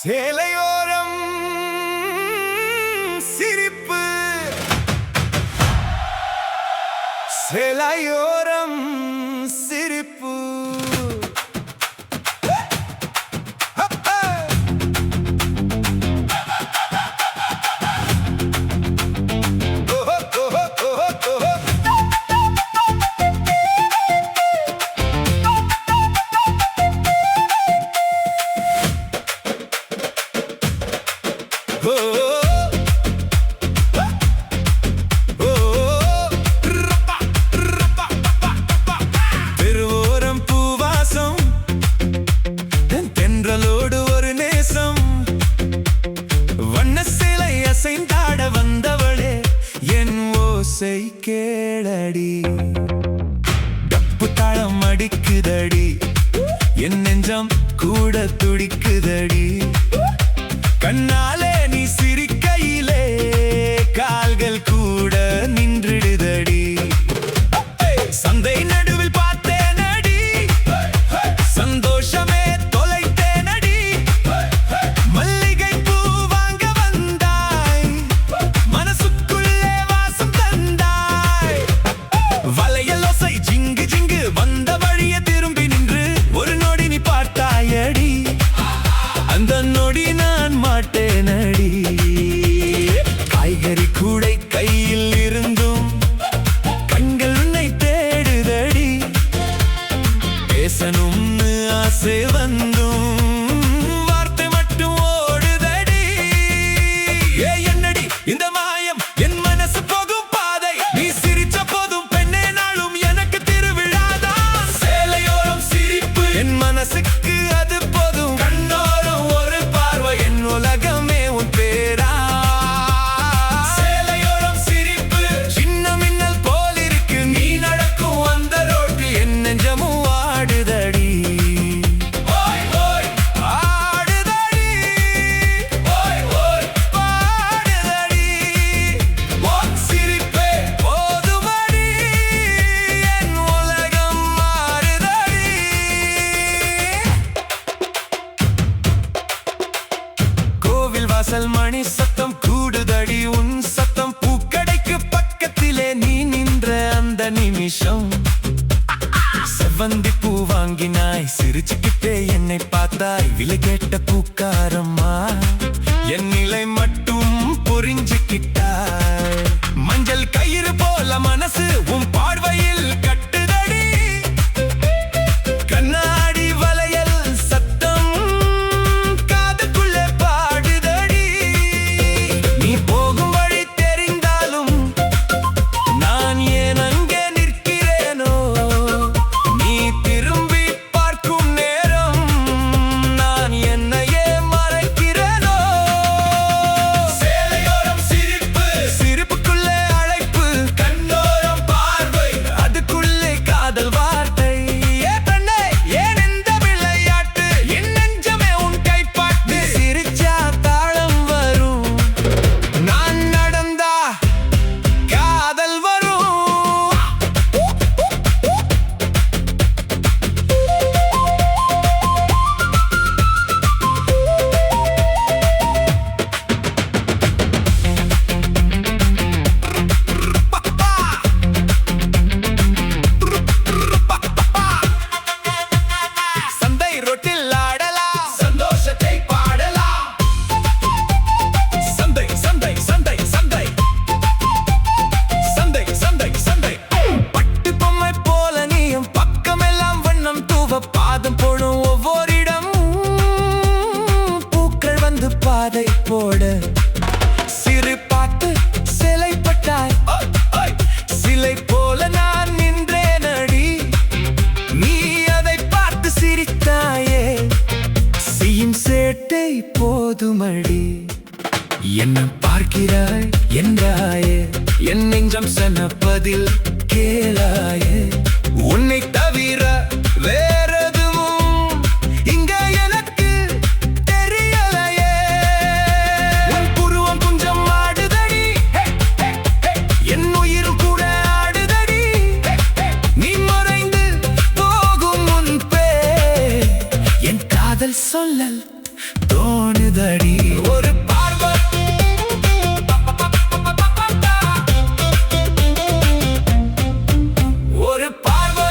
சேலையோரம் சிரிப்பு, சேலையோரம் சிரிப்பு. திருவோரம் பூவாசம், தென்றலோடு ஒரு நேசம், வண்ண சிலை அசைந்தாட வந்தவளே என் ஓசை கேளடி. டப்பு தாளம் அடிக்குதடி, என் நெஞ்சம் கூட துடிக்குதடி. கண்ணாலே நீ சிரிக்கையிலே கால்கள் கூட நின்றுடுதடி. சந்தை நடுவில் பார்த்தேனடி, சந்தோஷமே தொலைத்தேனடி. மல்லிகை பூ வாங்க வந்தாய், மனசுக்குள்ளே வாசம் தந்தாய். வளையல் ஓசை ஜிங்கு ஜிங்கு வந்த வழியே திரும்பி நின்று ஒரு நொடி நீ பார்த்தாயடி. அந்த நொடி நான் மாட்டேனடி. காய்கறி கூடை கையில் இருந்தும் கண்கள் உன்னை தேடுதடி. பேசணும்னு ஆசை வந்தும் வார்த்தை மட்டும் ஓடுதடி. என்னடி இந்த மாயம், என் மனசு போகும் பாதை. நீ சிரிச்ச போதும் பெண்ணே நாளும் எனக்கு திருவிழாதான். சேலையோரம் சிரிப்பு, என் மனசுக்கு அது போதும். கண்ணோரம் ஒரு பார்வை, என் உலகமே உன் பேரா. சேலையோரம் சிரிப்பு, சின்ன மின்னல் போல் இருக்கு நீ நடக்கும் அந்த ரோட்டு. என் நெஞ்சமும் ஆடுதடி, ஆடுதடி, பாடுதடி. உன் சிரிப்பே போதுமடி, என் உலகம் மாறுதடி. கோவில் வாசல் மணி சத்தம் கூடுதடி, உன் சத்தம் பூக்கடைக்கு பக்கத்திலே நீ நின்ற அந்த நிமிஷம். செவ்வந்தி பூ வாங்கினாய், சிரிச்சுக்கிட்டே என்னை பார்த்தாய். விலை கேட்ட பூக்காரம்மா, என் நிலை மட்டும் புரிஞ்சுக்கிட்டாய். மஞ்சள் கயிறு போல மனசு உன் பார்வையில் கட்டுதடி. கண்ணாடி வளையல் சத்தம் காதுக்குள்ளே பாடுதடி. நீ போகும் வழி தெரிந்தாலும் நான் ஏன் அங்கே நிற்கிறேனோ. நீ திரும்பி பார்க்கும் நேரம் நான் என்னையே மறைக்கிறேனோ. சேலையோரம் சிரிப்பு, சிரிப்புக்குள்ளே அழைப்பு. கண்ணோரம் பார்வை, அதுக்குள்ளே காதல் வார்த்தை. ஏ பெண்ணே, ஏன் இந்த விளையாட்டு? என் நெஞ்சமே உன் கைப்பாட்டு. சிரிச்சா தாளம் வரும், நான் நடந்தா காதல் வரும். சந்தை ரோட்டில் ஆடலாம், சந்தோஷத்தை பாடலாம். சந்தை சந்தை சந்தை சந்தை சந்தை சந்தை சந்தை. பட்டு பொம்மை போல நீயும் பக்கமெல்லாம் வண்ணம் தூவ பாதம் போடும் ஒவ்வொரு இடம். பூக்கள் வந்து பாதை போட சிறு பார்த்து சிலைப்பட்டாய். சிலை போல நான் நின்றேனடி, நீ அதை பார்த்து சிரித்தாயே. செய்யும் சேட்டை போதுமடி. என்ன பார்க்கிறாய் என்றாயே, என் நெஞ்சம் சனப்பதில் கேளாயே. உன்னை தவிர வேறெதுவும் இங்க எனக்கு தெரியலையே. உன் புருவம் கொஞ்சம் ஆடுதடி, என் உயிரும் கூட ஆடுதடி. நீ மறைந்து போகும் முன்பே என் காதல் சொல்லல் தோணுது. ஆடுதடி. ஒரு பார்வை ஒரு பார்வை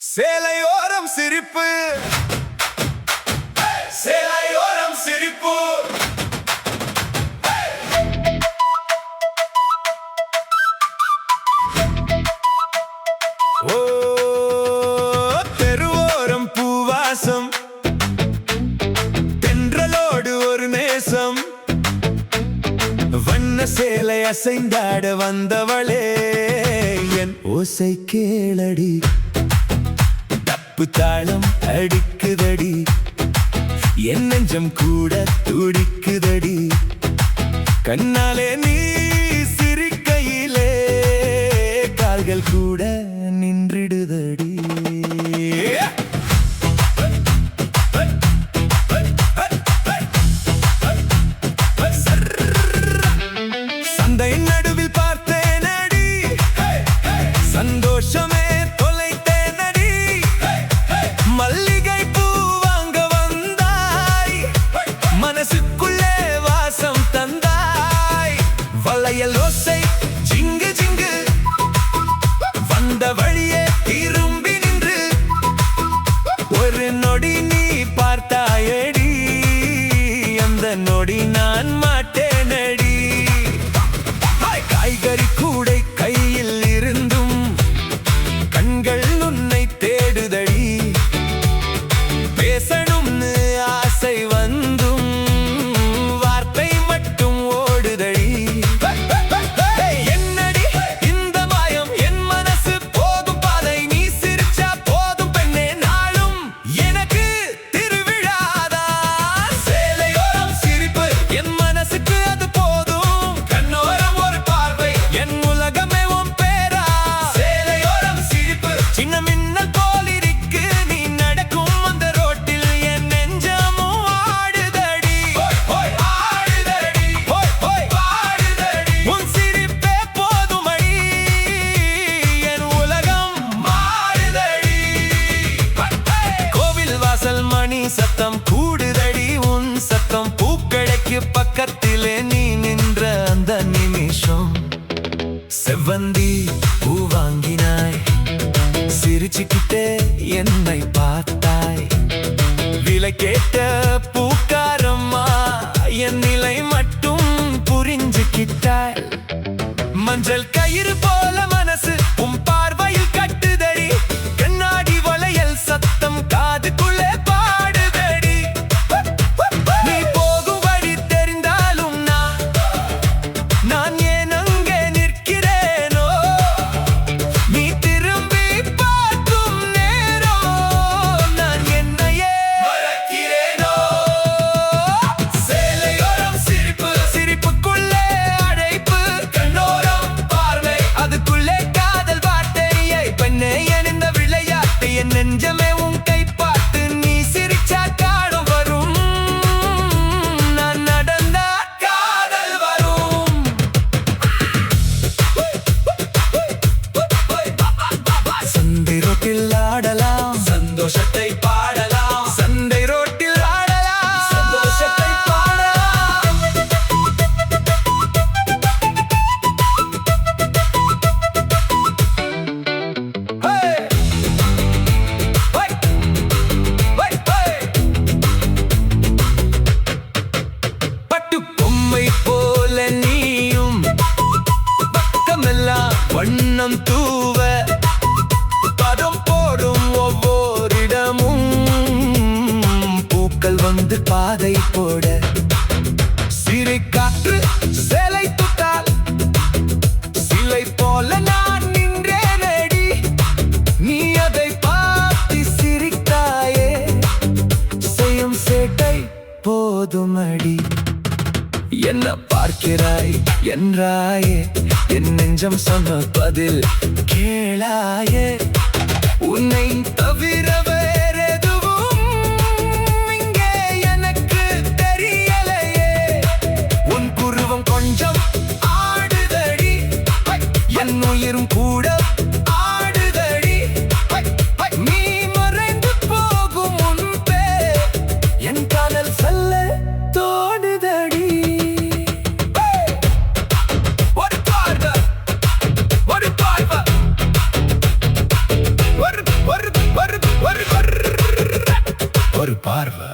சேலையோரம் சிரிப்பு சேலையோரம் சிரிப்பு ஓ தெருவோரம் பூவாசம் தென்றலோடு ஒரு நேசம் வண்ண சேலை அசைந்தாட வந்தவளே என் ஓசை கேளடி தப்பு தாளம் அடிக்குதடி என் நெஞ்சம் கூட துடிக்குதடி கண்ணாலே நீ சிரிக்கையிலே கால்கள் கூட நின்றிடுதடி. சந்தை நடுவில் பார்த்தேனடி சந்தோஷமே தொலைத்தேனடி மல்லிகை பூ வாங்க வந்தாய் மனசுக்குள்ளே வாசம் தந்தாய் வளையல் ஓசை ஜிங்கு ஜிங்கு வந்த வழியே திரும்பி நின்று ஒரு நொடி நீ பார்த்தாயடி அந்த நொடி நான் மாட்டேனடி. காய்கறி கூடை கையில் இருந்தும் கண்கள் உன்னை தேடுதடி பேசணும்னு ஆசை வந்தும் வார்த்தை மட்டும் ஓடுதடி. என்னடி இந்த மாயம் என் மனசு போகும் பாதை நீ சிரிச்சா போதும் பெண்ணே நாளும் எனக்கு திருவிழாதா. சேலையோரம் சிரிப்பு என் மனசுக்கு அது போதும் கண்ணோரம் ஒரு பார்வை என் உலகமே உன் பேரா. சேலையோரம் சிரிப்பு சின்ன மின்னல் போல் இருக்கு நீ நடக்கும் அந்த ரோட்டில் என் நெஞ்சமும் ஆடுதடி ஆடுதடி ஆடுதடி உன் சிரிப்பே போதுமடி என் உலகம் மாறுதடி. கோவில் வாசல் மணி சத்தம் கூடுதடி உன் சத்தம் பூக்கடைக்கு பக்கத்திலே நீ நின்ற அந்த நிமிஷம் செவ்வந்தி பூ வாங்கினாய் சிரிச்சுக்கிட்டே என்னை பார்த்தாய் விலை கேட்ட பூக்காரம்மா என் நிலை மட்டும் புரிஞ்சுக்கிட்டாய் மஞ்சள் கயிறு போல மனசு உன் பார்வையில் கட்டுதடி கண்ணாடி வளையல் சத்தம் காதுக்குள்ளே பாடுதடி. நீ போகும் வழி தெரிந்தாலும் நான் ஏன் அங்கே நிற்கிறேனோ நீ திரும்பி பார்க்கும் நேரம் நான் என்னையே மறக்கிறேனோ. சேலையோரம் சிரிப்பு சிரிப்புக்குள்ளே அழைப்பு கண்ணோரம் பார்வை அதுக்குள்ளே காதல் வார்த்தையை பெண்ணே என் இந்த விளையாட்டு என் நெஞ்சமே உன் கைப்பாட்டு நீ சிரிச்சா காடும் வரும் நான் நடந்தா காதல் வரும். சந்தை ரோட்டில் ஆடலாம் சந்தோஷத்தை பாடலாம் சந்தை ரோட்டில் ஆடலாம் சந்தோஷத்தை பாடலாம். Hey! Hey! Hey! Hey! பட்டு பொம்மை போல நீயும் பக்கமெல்லாம் வண்ணம் தூவ பதம் போடும் ஒவ்வொரிடமும் பூக்கள் வந்து பாதை போட சிறை காற்று சேலை தொட்டால் சிலை போல நான் நின்றேனடி நீ அதை பார்த்து சிரித்தாயே செய்யும் சேட்டை போதுமடி. என்ன பார்க்கிறாய் என்றாயே என் நெஞ்சம் சொன்ன பதில் கேளாயே உன்னை தவிர வேறெதுவும் இங்கே எனக்கு தெரியலையே. உன் புருவம் கொஞ்சம் ஆடுதடி என் உயிரும் கூட ஆடுதடி நீ பார்வை